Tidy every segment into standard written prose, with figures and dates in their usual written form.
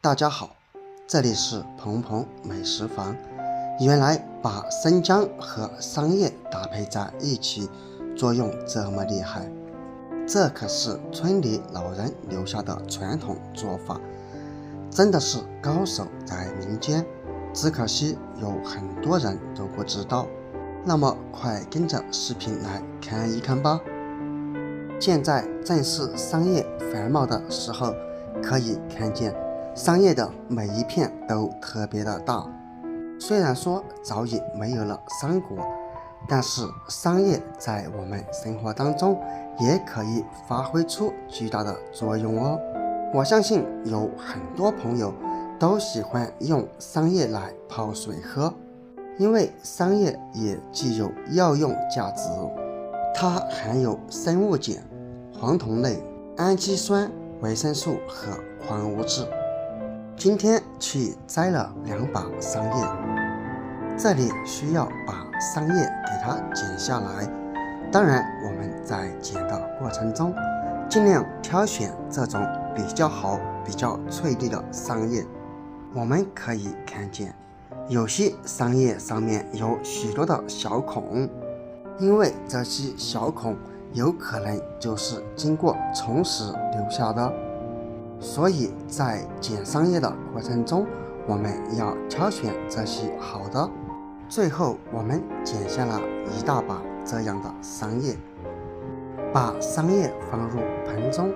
大家好，这里是鹏鹏美食房。原来把生姜和桑叶搭配在一起，作用这么厉害，这可是村里老人留下的传统做法，真的是高手在民间，只可惜有很多人都不知道。那么快跟着视频来看一看吧。现在正是桑叶繁茂的时候，可以看见桑叶的每一片都特别的大。虽然说早已没有了桑果，但是桑叶在我们生活当中也可以发挥出巨大的作用哦。我相信有很多朋友都喜欢用桑叶来泡水喝，因为桑叶也具有药用价值，它含有生物碱、黄酮类、氨基酸、维生素和矿物质。今天去摘了2把桑叶，这里需要把桑叶给它剪下来。当然我们在剪的过程中尽量挑选这种比较好、比较翠绿的桑叶。我们可以看见有些桑叶上面有许多的小孔，因为这些小孔有可能就是经过虫食留下的，所以在剪桑叶的过程中，我们要挑选这些好的。最后我们剪下了一大把这样的桑叶，把桑叶放入盆中，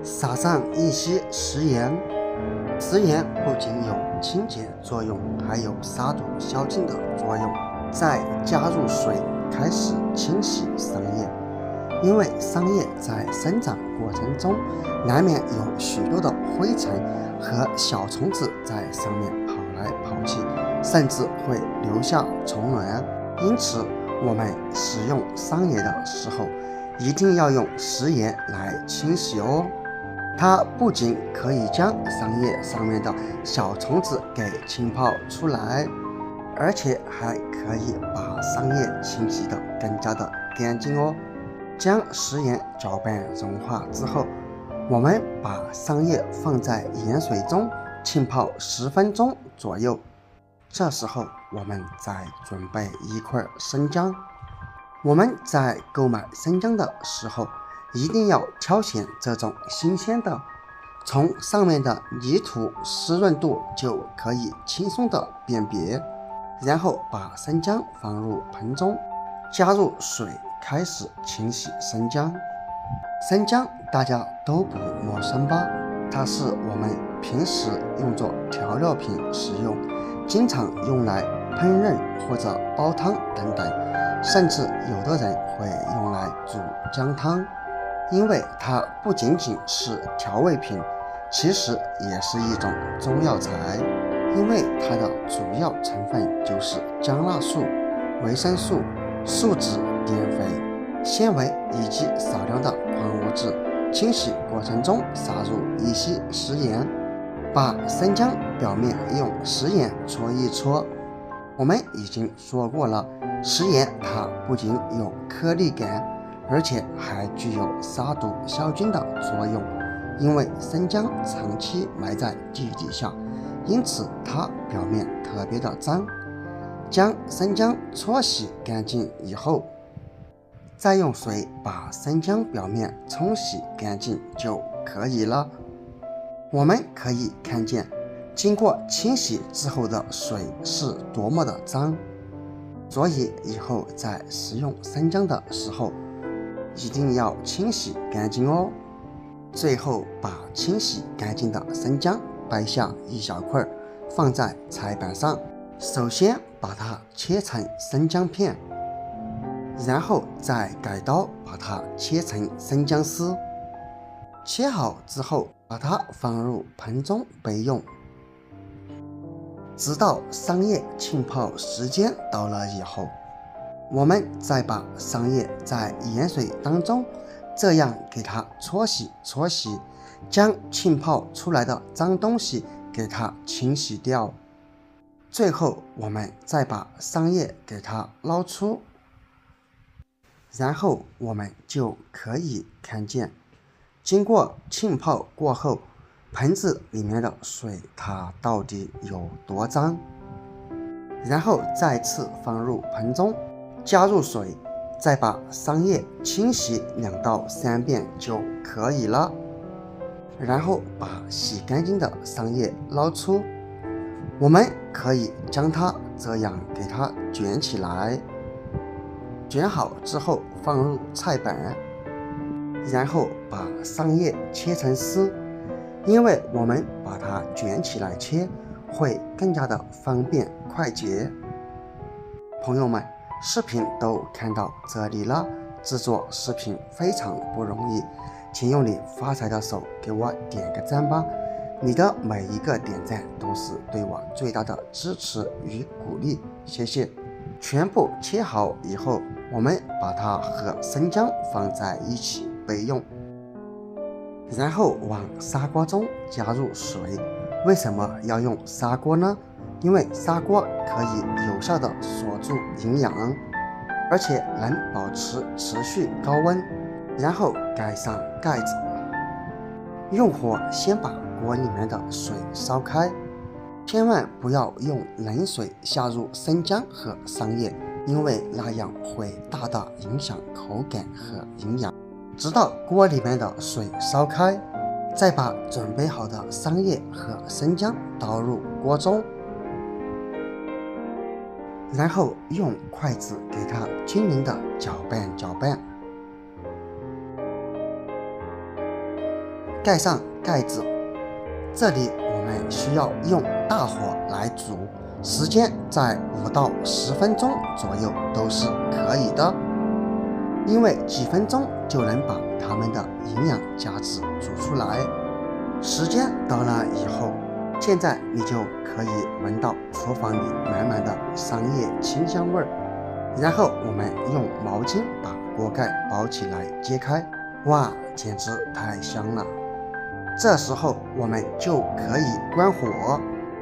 撒上一些食盐。食盐不仅有清洁作用，还有杀毒消菌的作用。再加入水，开始清洗桑叶。因为桑叶在生长过程中难免有许多的灰尘和小虫子在上面跑来跑去，甚至会留下虫卵，因此我们使用桑叶的时候一定要用食盐来清洗哦。它不仅可以将桑叶上面的小虫子给清泡出来，而且还可以把桑叶清洗得更加的干净哦。将食盐搅拌融化之后，我们把桑叶放在盐水中浸泡10分钟左右。这时候我们再准备一块生姜。我们在购买生姜的时候一定要挑选这种新鲜的，从上面的泥土湿润度就可以轻松的辨别。然后把生姜放入盆中，加入水，开始清洗生姜。生姜大家都不陌生吧？它是我们平时用作调料品使用，经常用来烹饪或者煲汤等等，甚至有的人会用来煮姜汤。因为它不仅仅是调味品，其实也是一种中药材，因为它的主要成分就是姜辣素、维生素、树脂、淀粉、纤维以及少量的矿物质。清洗过程中撒入一些食盐，把生姜表面用食盐搓一搓。我们已经说过了，食盐它不仅有颗粒感，而且还具有杀毒消菌的作用。因为生姜长期埋在地底下，因此它表面特别的脏。将生姜搓洗干净以后，再用水把生姜表面冲洗干净就可以了。我们可以看见经过清洗之后的水是多么的脏，所以以后在食用生姜的时候一定要清洗干净哦。最后把清洗干净的生姜掰下一小块，放在菜板上。首先把它切成生姜片，然后再改刀把它切成生姜丝。切好之后，把它放入盆中备用，直到桑叶浸泡时间到了以后，我们再把桑叶在盐水当中这样给它搓洗搓洗，将浸泡出来的脏东西给它清洗掉。最后我们再把桑叶给它捞出，然后我们就可以看见经过浸泡过后，盆子里面的水它到底有多脏，然后再次放入盆中，加入水，再把桑叶清洗2到3遍就可以了。然后把洗干净的桑叶捞出，我们可以将它这样给它卷起来，卷好之后放入菜板，然后把桑叶切成丝，因为我们把它卷起来切会更加的方便快捷。朋友们，视频都看到这里了，制作视频非常不容易，请用你发财的手给我点个赞吧，你的每一个点赞都是对我最大的支持与鼓励，谢谢。全部切好以后，我们把它和生姜放在一起备用，然后往砂锅中加入水。为什么要用砂锅呢？因为砂锅可以有效的锁住营养，而且能保持持续高温。然后盖上盖子，用火先把锅里面的水烧开，千万不要用冷水下入生姜和桑叶，因为那样会大大影响口感和营养。直到锅里面的水烧开，再把准备好的桑叶和生姜倒入锅中，然后用筷子给它均匀的搅拌搅拌，盖上盖子。这里我们需要用大火来煮，时间在5到10分钟左右都是可以的，因为几分钟就能把它们的营养价值煮出来。时间到了以后，现在你就可以闻到厨房里满满的桑叶清香味儿。然后我们用毛巾把锅盖包起来揭开，哇，简直太香了。这时候我们就可以关火，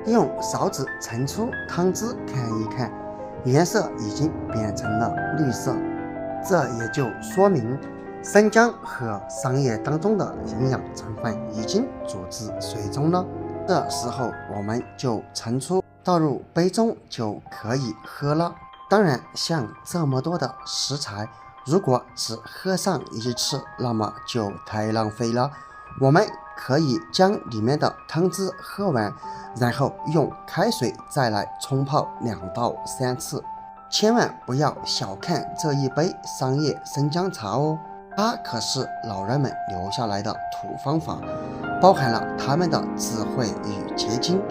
用勺子盛出汤汁看一看，颜色已经变成了绿色，这也就说明生姜和桑叶当中的营养成分已经煮至水中了。这时候我们就盛出，倒入杯中就可以喝了。当然，像这么多的食材，如果只喝上一次，那么就太浪费了。我们可以将里面的汤汁喝完，然后用开水再来冲泡2到3次。千万不要小看这一杯桑叶生姜茶哦，它可是老人们留下来的土方法，包含了他们的智慧与结晶。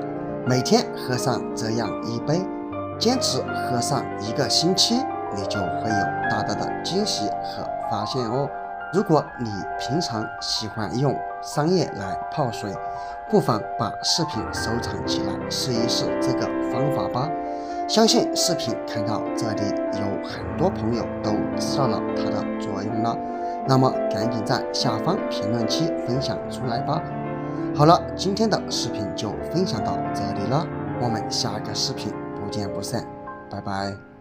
每天喝上这样一杯，坚持喝上1个星期，你就会有大大的惊喜和发现哦。如果你平常喜欢用桑叶来泡水，不妨把视频收藏起来，试一试这个方法吧。相信视频看到这里，有很多朋友都知道了它的作用了，那么赶紧在下方评论区分享出来吧。好了，今天的视频就分享到这里了，我们下个视频不见不散，拜拜。